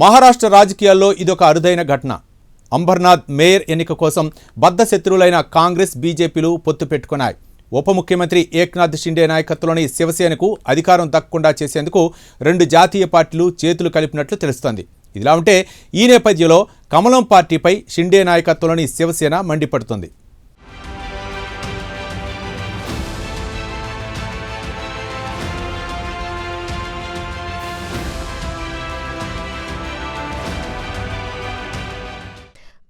మహారాష్ట్ర రాజకీయాల్లో ఇదొక అరుదైన ఘటన. అంబర్నాథ్ మేయర్ ఎన్నిక కోసం బద్ధశత్రువులైన కాంగ్రెస్, బీజేపీలు పొత్తు పెట్టుకున్నాయి. ఉప ముఖ్యమంత్రి ఏక్నాథ్ షిండే నాయకత్వంలోని శివసేనకు అధికారం దక్కకుండా చేసేందుకు రెండు జాతీయ పార్టీలు చేతులు కలిపినట్లు తెలుస్తోంది. ఇదిలా ఉంటే ఈ నేపథ్యంలో కమలం పార్టీపై షిండే నాయకత్వంలోని శివసేన మండిపడుతోంది.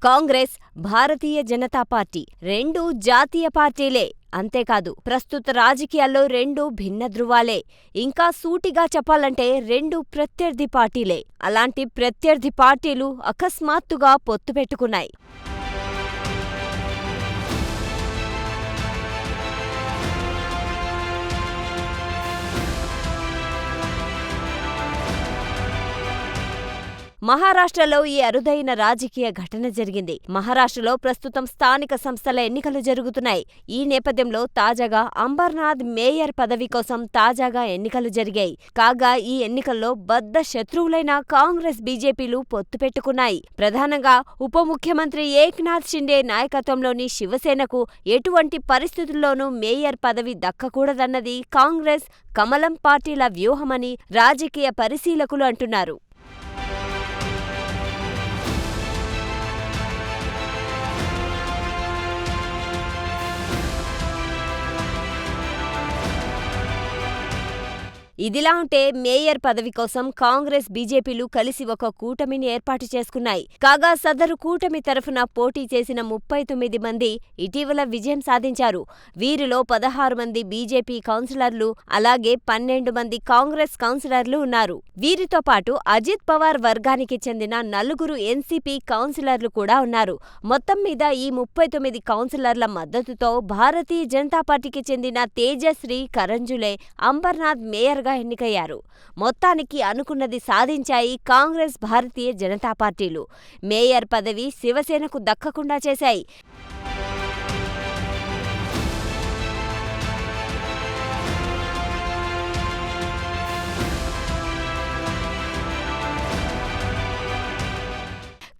కాంగ్రెస్, భారతీయ జనతా పార్టీ రెండు జాతీయ పార్టీలే. అంతేకాదు, ప్రస్తుత రాజకీయాల్లో రెండు భిన్న ధృవాలే. ఇంకా సూటిగా చెప్పాలంటే రెండు ప్రత్యర్థి పార్టీలే. అలాంటి ప్రత్యర్థి పార్టీలు అకస్మాత్తుగా పొత్తు పెట్టుకున్నాయి. మహారాష్ట్రలో ఈ అరుదైన రాజకీయ ఘటన జరిగింది. మహారాష్ట్రలో ప్రస్తుతం స్థానిక సంస్థల ఎన్నికలు జరుగుతున్నాయి. ఈ నేపథ్యంలో తాజాగా అంబర్నాథ్ మేయర్ పదవి కోసం తాజాగా ఎన్నికలు జరిగాయి. కాగా ఈ ఎన్నికల్లో బద్ధ శత్రువులైన కాంగ్రెస్, బీజేపీలు పొత్తు పెట్టుకున్నాయి. ప్రధానంగా ఉప ముఖ్యమంత్రి ఏక్నాథ్ షిండే నాయకత్వంలోని శివసేనకు ఎటువంటి పరిస్థితుల్లోనూ మేయర్ పదవి దక్కకూడదన్నది కాంగ్రెస్, కమలం పార్టీల వ్యూహమని రాజకీయ పరిశీలకులు అంటున్నారు. ఇదిలా ఉంటే మేయర్ పదవి కోసం కాంగ్రెస్, బీజేపీలు కలిసి ఒక కూటమిని ఏర్పాటు చేసుకున్నాయి. కాగా సదరు కూటమి తరఫున పోటీ చేసిన 39 మంది ఇటీవల విజయం సాధించారు. వీరిలో 16 మంది బీజేపీ కౌన్సిలర్లు, అలాగే 12 మంది కాంగ్రెస్ కౌన్సిలర్లు ఉన్నారు. వీరితో పాటు అజిత్ పవార్ వర్గానికి చెందిన 4 ఎన్సీపీ కౌన్సిలర్లు కూడా ఉన్నారు. మొత్తం మీద ఈ 39 కౌన్సిలర్ల మద్దతుతో భారతీయ జనతా పార్టీకి చెందిన తేజశ్రీ కరంజులే అంబర్నాథ్ మేయర్గా ఎన్నికయ్యారు. మొత్తానికి అనుకున్నది సాధించాయి కాంగ్రెస్, భారతీయ జనతా పార్టీలు. మేయర్ పదవి శివసేనకు దక్కకుండా చేశాయి.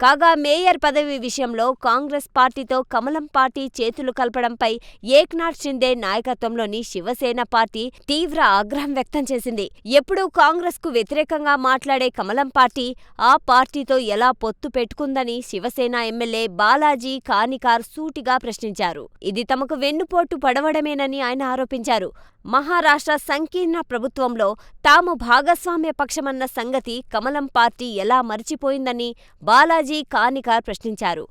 కాగా మేయర్ పదవి విషయంలో కాంగ్రెస్ పార్టీతో కమలం పార్టీ చేతులు కలపడంపై ఏక్నాథ్ షిండే నాయకత్వంలోని శివసేన పార్టీ తీవ్ర ఆగ్రహం వ్యక్తం చేసింది. ఎప్పుడూ కాంగ్రెస్ కు వ్యతిరేకంగా మాట్లాడే కమలం పార్టీ ఆ పార్టీతో ఎలా పొత్తు పెట్టుకుందని శివసేన ఎమ్మెల్యే బాలాజీ కానికార్ సూటిగా ప్రశ్నించారు. ఇది తమకు వెన్నుపోటు పడవడమేనని ఆయన ఆరోపించారు. మహారాష్ట్ర సంకీర్ణ ప్రభుత్వంలో తాము భాగస్వామ్య పక్షమన్న సంగతి కమలం పార్టీ ఎలా మరిచిపోయిందని బాలాజీ కానికార్ ప్రశ్నించారు.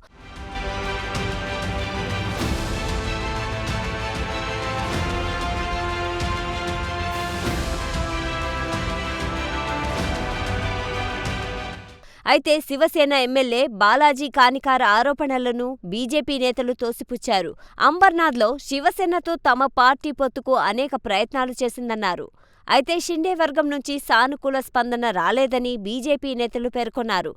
అయితే శివసేన ఎమ్మెల్యే బాలాజీ కానికార్ ఆరోపణలను బీజేపీ నేతలు తోసిపుచ్చారు. అంబర్నాథ్లో శివసేనతో తమ పార్టీ పొత్తుకు అనేక ప్రయత్నాలు చేసిందన్నారు. అయితే షిండే వర్గం నుంచి సానుకూల స్పందన రాలేదని బీజేపీ నేతలు పేర్కొన్నారు.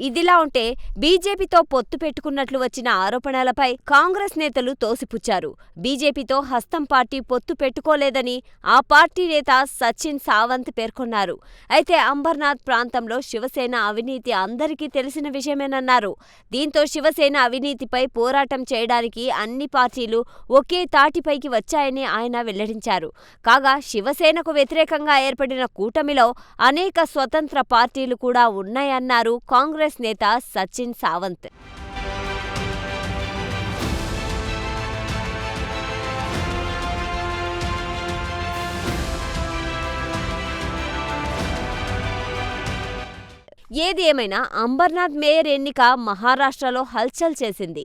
ఇదిలా ఉంటే బీజేపీతో పొత్తు పెట్టుకున్నట్లు వచ్చిన ఆరోపణలపై కాంగ్రెస్ నేతలు తోసిపుచ్చారు. బీజేపీతో హస్తం పార్టీ పొత్తు పెట్టుకోలేదని ఆ పార్టీ నేత సచిన్ సావంత్ పేర్కొన్నారు. అయితే అంబర్నాథ్ ప్రాంతంలో శివసేన అవినీతి అందరికీ తెలిసిన విషయమేనన్నారు. దీంతో శివసేన అవినీతిపై పోరాటం చేయడానికి అన్ని పార్టీలు ఒకే తాటిపైకి వచ్చాయని ఆయన వెల్లడించారు. కాగా శివసేనకు వ్యతిరేకంగా ఏర్పడిన కూటమిలో అనేక స్వతంత్ర పార్టీలు కూడా ఉన్నాయన్నారు కాంగ్రెస్ నేత సచిన్ సావంత్. ఏది ఏమైనా అంబర్నాథ్ మేయర్ ఎన్నిక మహారాష్ట్రలో హల్చల్ చేసింది.